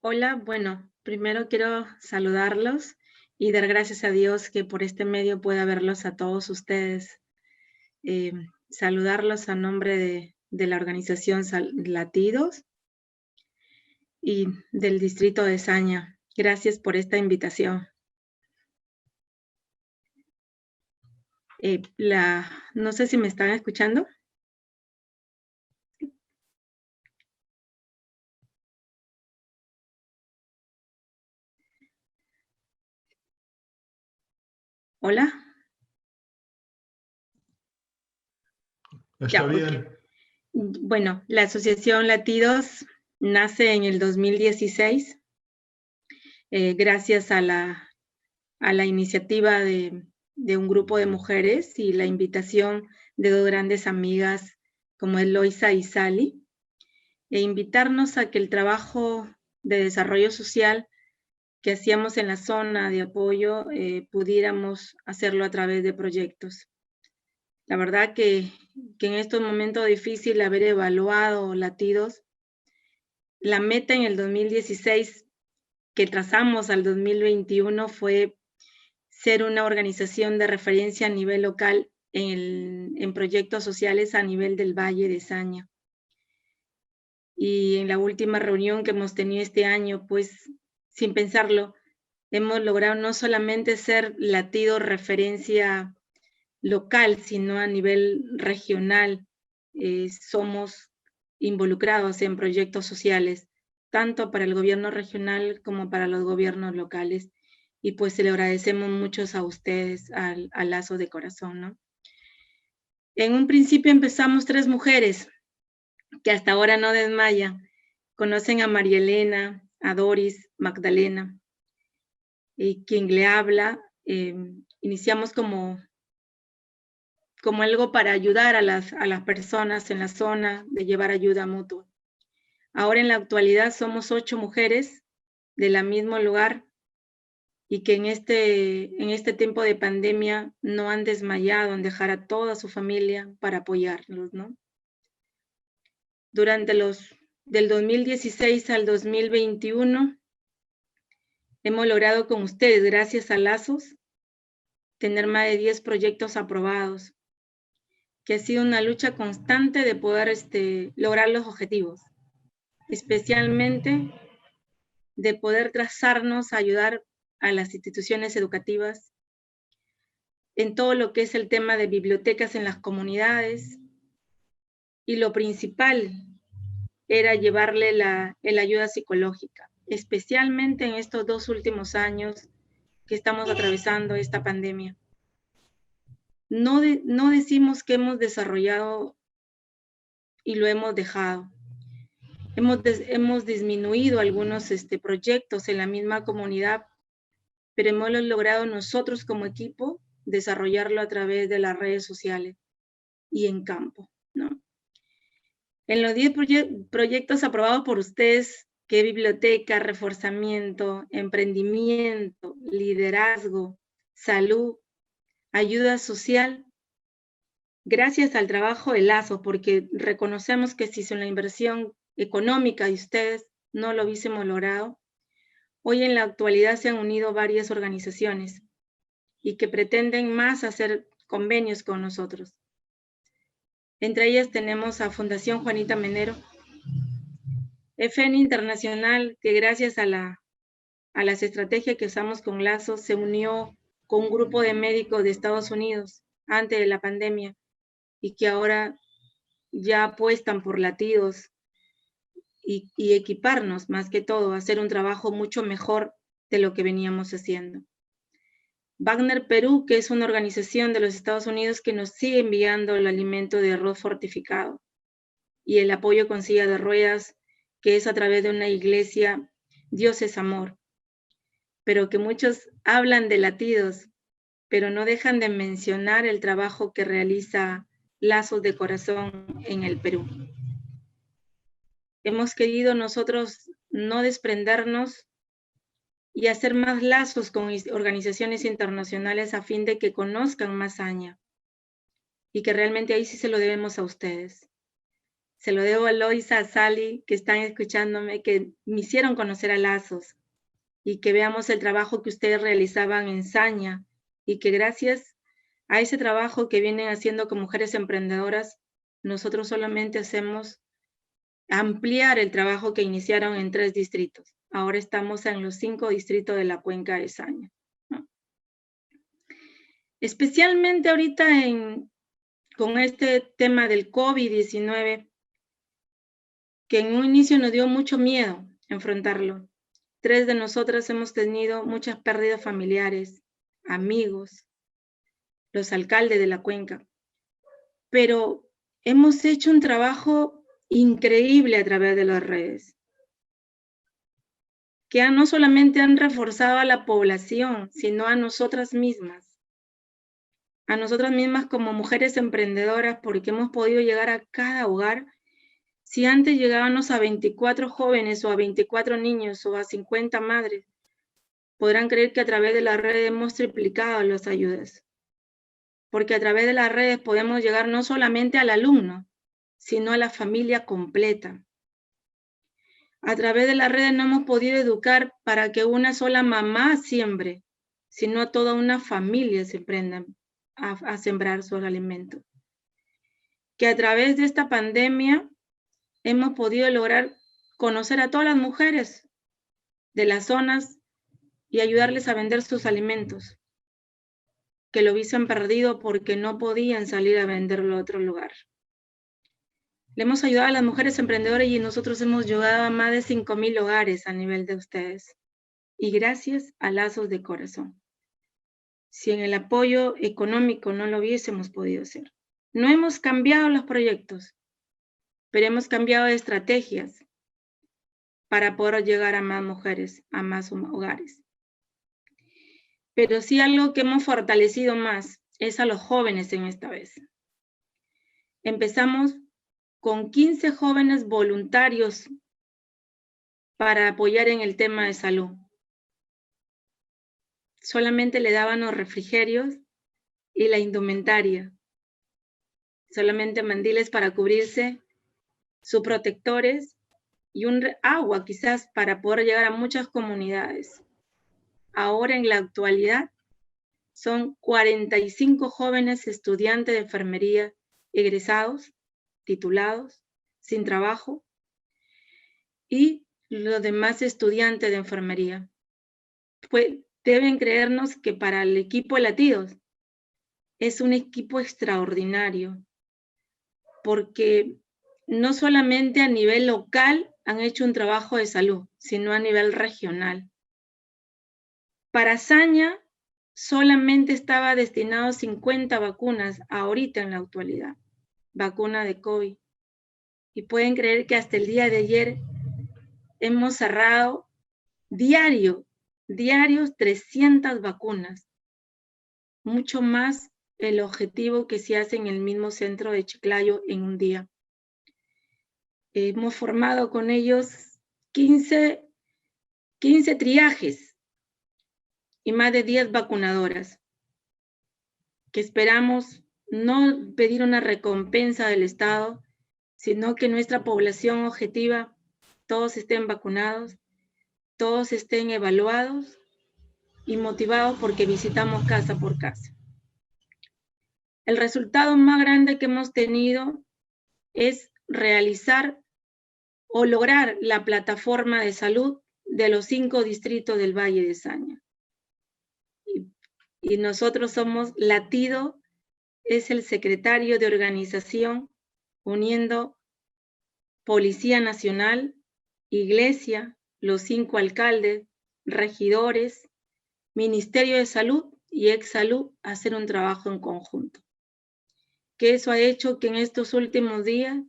Hola, bueno, primero quiero saludarlos y dar gracias a Dios que por este medio pueda verlos a todos ustedes. Saludarlos a nombre de la organización Latidos y del distrito de Saña. Gracias por esta invitación. No sé si me están escuchando. Hola. Está Ya, bien. ok. Bueno, la asociación Latidos nace en el 2016 gracias a la iniciativa de un grupo de mujeres y la invitación de dos grandes amigas como Eloisa y Sally, e invitarnos a que el trabajo de desarrollo social que hacíamos en la zona de apoyo pudiéramos hacerlo a través de proyectos. La verdad que en estos momentos difíciles haber evaluado Latidos, la meta en el 2016 que trazamos al 2021 fue ser una organización de referencia a nivel local en proyectos sociales a nivel del Valle de Saña. Y en la última reunión que hemos tenido este año, pues sin pensarlo, hemos logrado no solamente ser Latidos referencia local, sino a nivel regional. Somos involucrados en proyectos sociales, tanto para el gobierno regional como para los gobiernos locales. Y pues se le agradecemos mucho a ustedes, al Lazo de Corazón, ¿no? En un principio empezamos 3 mujeres, que hasta ahora no desmayan. Conocen a María Elena, a Doris, Magdalena, y quien le habla, iniciamos como algo para ayudar a las personas en la zona, de llevar ayuda mutua. Ahora en la actualidad somos 8 mujeres del mismo lugar y que en este tiempo de pandemia no han desmayado en dejar a toda su familia para apoyarlos, ¿no? Durante del 2016 al 2021 hemos logrado con ustedes, gracias a Lazos, tener más de 10 proyectos aprobados, que ha sido una lucha constante de poder lograr los objetivos, especialmente de poder trazarnos a ayudar a las instituciones educativas en todo lo que es el tema de bibliotecas en las comunidades, y lo principal era llevarle la ayuda psicológica, especialmente en estos 2 últimos años que estamos atravesando esta pandemia. No decimos que hemos desarrollado y lo hemos dejado. Hemos disminuido algunos proyectos en la misma comunidad, pero hemos logrado nosotros como equipo desarrollarlo a través de las redes sociales y en campo, ¿no? En los 10 proyectos aprobados por ustedes, que biblioteca, reforzamiento, emprendimiento, liderazgo, salud, ayuda social, gracias al trabajo de Lazo, porque reconocemos que si sin la inversión económica de ustedes no lo hubiésemos logrado, hoy en la actualidad se han unido varias organizaciones y que pretenden más hacer convenios con nosotros. Entre ellas tenemos a Fundación Juanita Menero, FN Internacional, que gracias a las estrategias que usamos con Lazo, se unió con un grupo de médicos de Estados Unidos antes de la pandemia y que ahora ya apuestan por Latidos y equiparnos, más que todo, a hacer un trabajo mucho mejor de lo que veníamos haciendo. Wagner Perú, que es una organización de los Estados Unidos que nos sigue enviando el alimento de arroz fortificado y el apoyo con silla de ruedas, que es a través de una iglesia, Dios es amor, pero que muchos hablan de Latidos, pero no dejan de mencionar el trabajo que realiza Lazos de Corazón en el Perú. Hemos querido nosotros no desprendernos y hacer más lazos con organizaciones internacionales a fin de que conozcan más Saña y que realmente ahí sí se lo debemos a ustedes. Se lo debo a Loisa, a Sally, que están escuchándome, que me hicieron conocer a Lazos y que veamos el trabajo que ustedes realizaban en Saña y que gracias a ese trabajo que vienen haciendo con mujeres emprendedoras, nosotros solamente hacemos ampliar el trabajo que iniciaron en 3 distritos. Ahora estamos en los 5 distritos de la cuenca de Saña, ¿no? Especialmente ahorita con este tema del COVID-19, que en un inicio nos dio mucho miedo enfrentarlo. 3 de nosotras hemos tenido muchas pérdidas familiares, amigos, los alcaldes de la cuenca, pero hemos hecho un trabajo increíble a través de las redes, que no solamente han reforzado a la población, sino a nosotras mismas como mujeres emprendedoras, porque hemos podido llegar a cada hogar. Si antes llegábamos a 24 jóvenes o a 24 niños o a 50 madres, podrán creer que a través de las redes hemos triplicado las ayudas, porque a través de las redes podemos llegar no solamente al alumno, sino a la familia completa. A través de las redes no hemos podido educar para que una sola mamá siembre, sino a toda una familia se prendan a sembrar sus alimentos. Que a través de esta pandemia hemos podido lograr conocer a todas las mujeres de las zonas y ayudarles a vender sus alimentos, que lo hubiesen perdido porque no podían salir a venderlo a otro lugar. Le hemos ayudado a las mujeres emprendedoras y nosotros hemos llegado a más de 5,000 hogares a nivel de ustedes. Y gracias a Lazos de Corazón. Si en el apoyo económico no lo hubiésemos podido hacer. No hemos cambiado los proyectos, pero hemos cambiado estrategias para poder llegar a más mujeres, a más hogares. Pero sí algo que hemos fortalecido más es a los jóvenes en esta vez. Empezamos con 15 jóvenes voluntarios para apoyar en el tema de salud. Solamente le daban los refrigerios y la indumentaria. Solamente mandiles para cubrirse, sus protectores y un agua quizás para poder llegar a muchas comunidades. Ahora en la actualidad son 45 jóvenes estudiantes de enfermería egresados, titulados, sin trabajo, y los demás estudiantes de enfermería. Pues deben creernos que para el equipo de Latidos es un equipo extraordinario, porque no solamente a nivel local han hecho un trabajo de salud, sino a nivel regional. Para Saña solamente estaba destinado 50 vacunas ahorita en la actualidad, vacuna de COVID. Y pueden creer que hasta el día de ayer hemos cerrado diarios 300 vacunas, mucho más el objetivo que se hace en el mismo centro de Chiclayo en un día. Hemos formado con ellos 15 triajes y más de 10 vacunadoras, que esperamos no pedir una recompensa del Estado, sino que nuestra población objetiva, todos estén vacunados, todos estén evaluados y motivados porque visitamos casa por casa. El resultado más grande que hemos tenido es realizar o lograr la plataforma de salud de los 5 distritos del Valle de Saña. Y nosotros somos Latido, es el secretario de organización uniendo Policía Nacional, Iglesia, los 5 alcaldes, regidores, Ministerio de Salud y Exsalud a hacer un trabajo en conjunto. Que eso ha hecho que en estos últimos días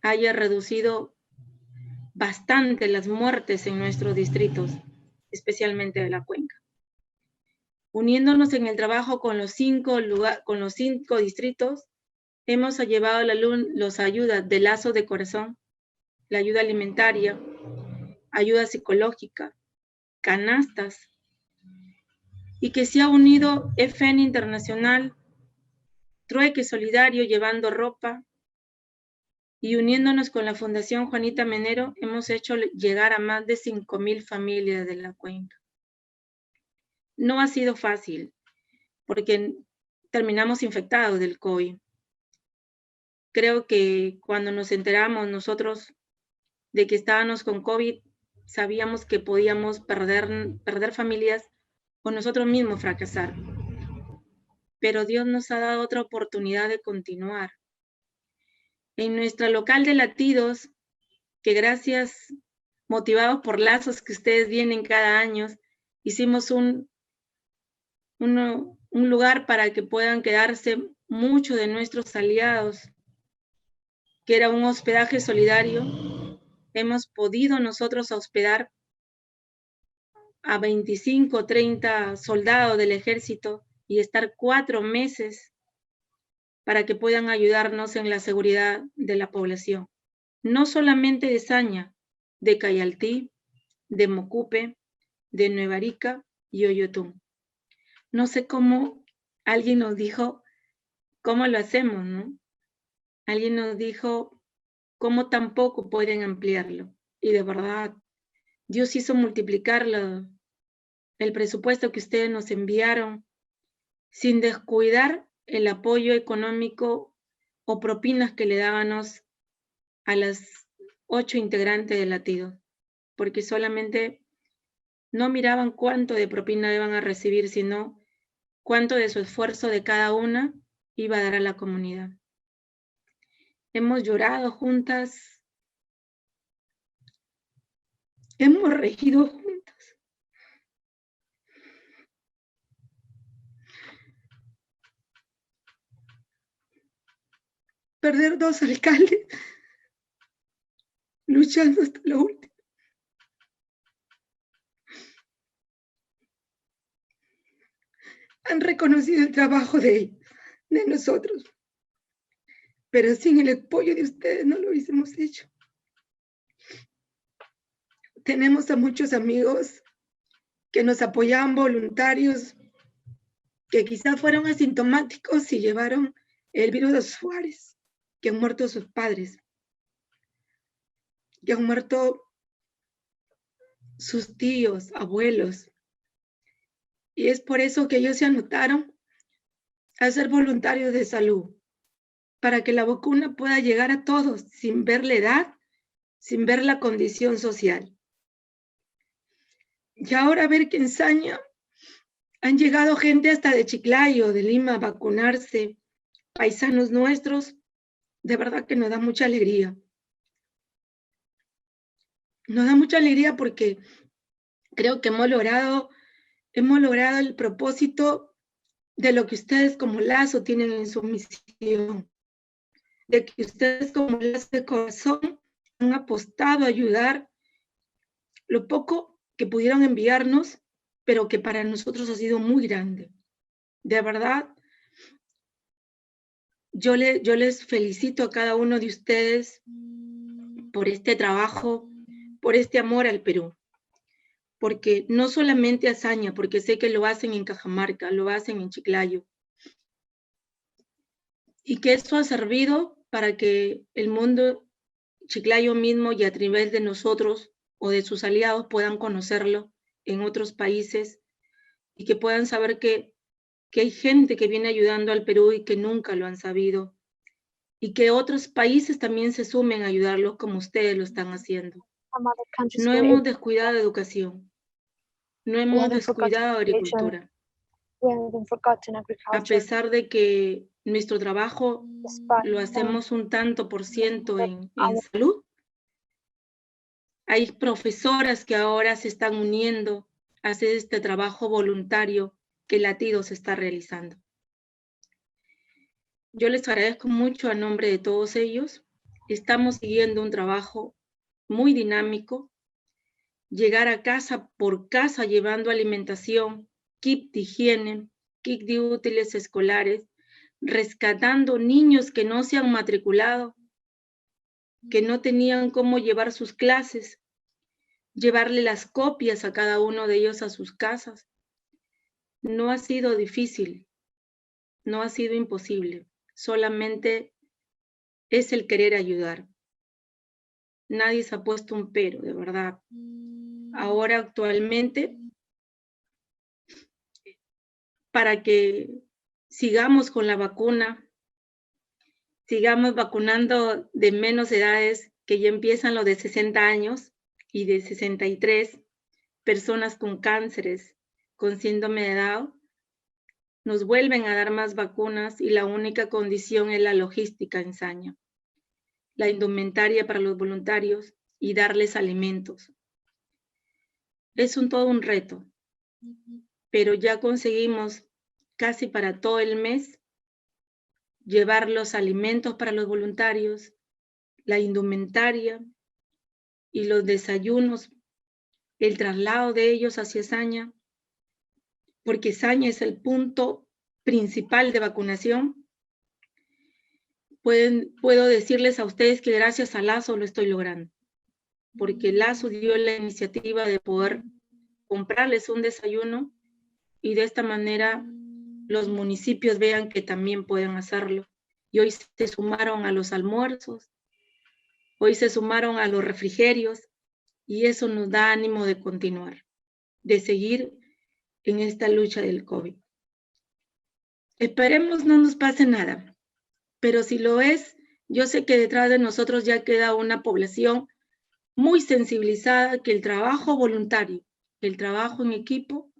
haya reducido bastante las muertes en nuestros distritos, especialmente de la cuenca. Uniéndonos en el trabajo con los 5 distritos, hemos llevado las ayudas de Lazos de Corazón, la ayuda alimentaria, ayuda psicológica, canastas, y que se ha unido FN Internacional, Trueque Solidario llevando ropa, Y uniéndonos con la Fundación Juanita Menero, hemos hecho llegar a más de 5,000 familias de la cuenca. No ha sido fácil, porque terminamos infectados del COVID. Creo que cuando nos enteramos nosotros de que estábamos con COVID, sabíamos que podíamos perder familias o nosotros mismos fracasar. Pero Dios nos ha dado otra oportunidad de continuar. En nuestra local de latidos, que gracias, motivados por lazos que ustedes vienen cada año, hicimos un lugar para que puedan quedarse muchos de nuestros aliados, que era un hospedaje solidario. Hemos podido nosotros hospedar a 25 o 30 soldados del ejército y estar 4 meses para que puedan ayudarnos en la seguridad de la población. No solamente de Saña, de Cayaltí, de Mocupe, de Nueva Arica y Oyotún. No sé cómo alguien nos dijo cómo lo hacemos, ¿no? Alguien nos dijo cómo tampoco pueden ampliarlo. Y de verdad, Dios hizo multiplicarlo, el presupuesto que ustedes nos enviaron, sin descuidar el apoyo económico o propinas que le dábamos a las 8 integrantes de Latidos, porque solamente no miraban cuánto de propina iban a recibir, sino cuánto de su esfuerzo de cada una iba a dar a la comunidad. Hemos llorado juntas, hemos reído juntas. Perder 2 alcaldes luchando hasta lo último. Han reconocido el trabajo de nosotros, pero sin el apoyo de ustedes no lo hubiésemos hecho. Tenemos a muchos amigos que nos apoyaban, voluntarios, que quizás fueron asintomáticos y llevaron el virus de Suárez, que han muerto sus padres, que han muerto sus tíos, abuelos. Y es por eso que ellos se anotaron a ser voluntarios de salud, para que la vacuna pueda llegar a todos, sin ver la edad, sin ver la condición social. Y ahora ver que en Saña han llegado gente hasta de Chiclayo, de Lima, a vacunarse, paisanos nuestros, de verdad que nos da mucha alegría. Nos da mucha alegría porque creo que hemos logrado el propósito de lo que ustedes como Lazo tienen en su misión, de que ustedes como Lazo de Corazón han apostado a ayudar lo poco que pudieron enviarnos, pero que para nosotros ha sido muy grande. De verdad, yo les felicito a cada uno de ustedes por este trabajo, por este amor al Perú. Porque no solamente a Saña, porque sé que lo hacen en Cajamarca, lo hacen en Chiclayo. Y que esto ha servido para que el mundo Chiclayo mismo y a través de nosotros o de sus aliados puedan conocerlo en otros países y que puedan saber que hay gente que viene ayudando al Perú y que nunca lo han sabido, y que otros países también se sumen a ayudarlos como ustedes lo están haciendo. No hemos descuidado educación, no hemos descuidado agricultura, a pesar de que nuestro trabajo lo hacemos un tanto por ciento en salud. Hay profesoras que ahora se están uniendo a hacer este trabajo voluntario que Latidos está realizando. Yo les agradezco mucho a nombre de todos ellos. Estamos siguiendo un trabajo muy dinámico. Llegar a casa por casa llevando alimentación, kit de higiene, kit de útiles escolares, rescatando niños que no se han matriculado, que no tenían cómo llevar sus clases, llevarle las copias a cada uno de ellos a sus casas. No ha sido difícil, no ha sido imposible, solamente es el querer ayudar. nadie se ha puesto un pero, de verdad. Ahora actualmente, para que sigamos con la vacuna, sigamos vacunando de menos edades, que ya empiezan los de 60 años y de 63, personas con cánceres, con síndrome de Down, nos vuelven a dar más vacunas y la única condición es la logística en Saña, la indumentaria para los voluntarios y darles alimentos. Es todo un reto, pero ya conseguimos casi para todo el mes llevar los alimentos para los voluntarios, la indumentaria y los desayunos, el traslado de ellos hacia Saña, porque Saña es el punto principal de vacunación. Puedo decirles a ustedes que gracias a Lazo lo estoy logrando, porque Lazo dio la iniciativa de poder comprarles un desayuno y de esta manera los municipios vean que también pueden hacerlo. Y hoy se sumaron a los almuerzos, hoy se sumaron a los refrigerios y eso nos da ánimo de continuar, de seguir en esta lucha del COVID. Esperemos no nos pase nada, pero si lo es, yo sé que detrás de nosotros ya queda una población muy sensibilizada, que el trabajo voluntario, el trabajo en equipo,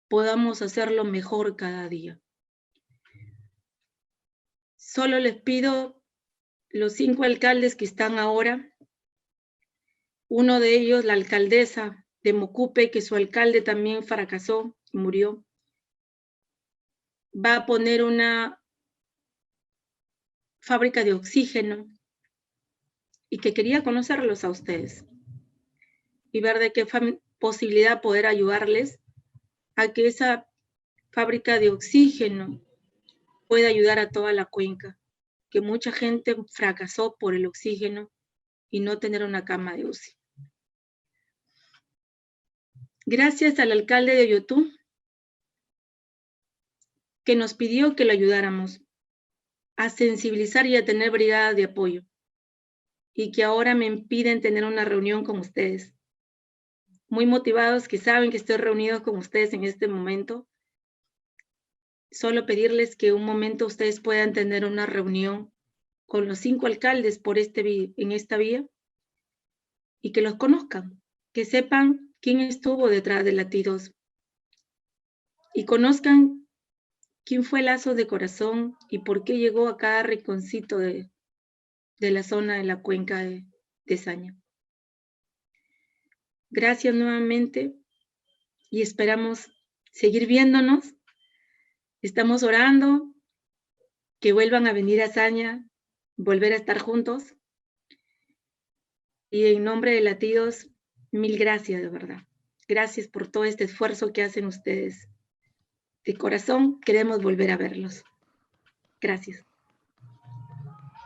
podamos hacerlo mejor cada día. Solo les pido, los 5 alcaldes que están ahora, uno de ellos, la alcaldesa de Mocupe, que su alcalde también fracasó, murió, va a poner una fábrica de oxígeno y que quería conocerlos a ustedes y ver de qué posibilidad poder ayudarles a que esa fábrica de oxígeno pueda ayudar a toda la cuenca, que mucha gente fracasó por el oxígeno y no tener una cama de UCI. Gracias al alcalde de Oyotú, que nos pidió que lo ayudáramos a sensibilizar y a tener brigadas de apoyo, y que ahora me impiden tener una reunión con ustedes. Muy motivados, que saben que estoy reunido con ustedes en este momento. Solo pedirles que un momento ustedes puedan tener una reunión con los 5 alcaldes en esta vía y que los conozcan, que sepan quién estuvo detrás de Latidos y conozcan quién fue Lazo de Corazón y por qué llegó a cada rinconcito de la zona de la cuenca de Saña. Gracias nuevamente y esperamos seguir viéndonos. Estamos orando que vuelvan a venir a Saña, volver a estar juntos. Y en nombre de Latidos, mil gracias, de verdad. Gracias por todo este esfuerzo que hacen ustedes. De corazón, queremos volver a verlos. Gracias.